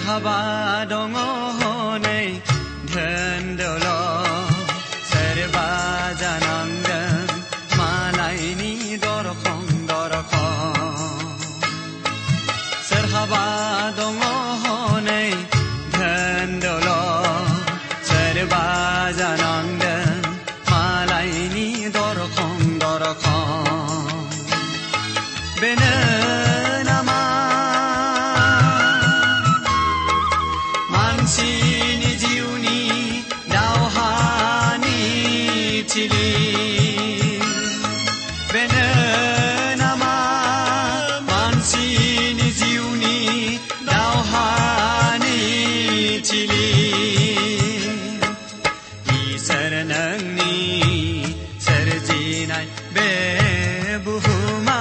सोरहाबा दङ हनै धोन दौलत सोरबा जानांदों मालायनि दरखं सोरहाबा दङ हनै धोन दौलत सोरबा जानांदों मालायनि दरखं बेनो नामा मानसिनि जिउनि दावहानि थिलि बेनो नामा मानसिनि जिउनि दावहानि थिलि इसोर नोंनि सोरजिनाय बे बुहुमा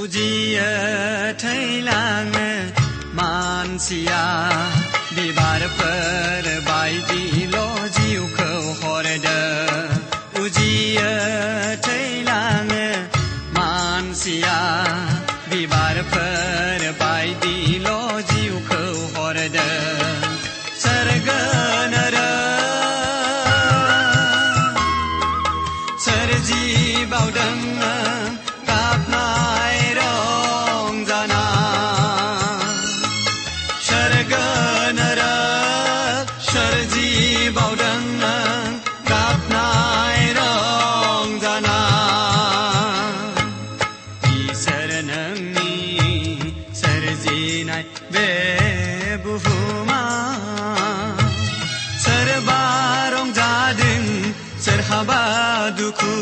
उजियो थैलाङो मानसिया बिबारफोर बायदिल' जिउखौ हरदों उजियो थैलाङो मानसिया बिबारफोर बायदिल' जिउखौ हरदों सोरगो सोरजिबावदों गाबनाय रंजाना सोरगो सोरजिबावदों गाबनाय रंजाना इसोर नोंनि सोरजिनाय बे बुहुमा सोरबा रंजादों सोरहाबा दुखु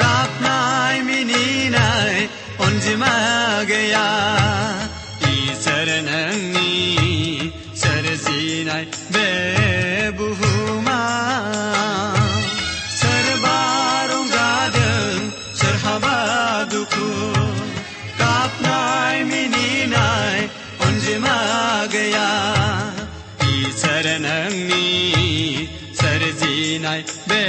गाबनाय मिनिनाय अनजिमा गैया इसोर नोंनि सोरजिनाय बे बुहुमा सोरबा रंजादों सोरहाबा दुखु गाबनाय मिनिनाय अनजिमा गैया इसोर नोंनि सोरजिनाय बे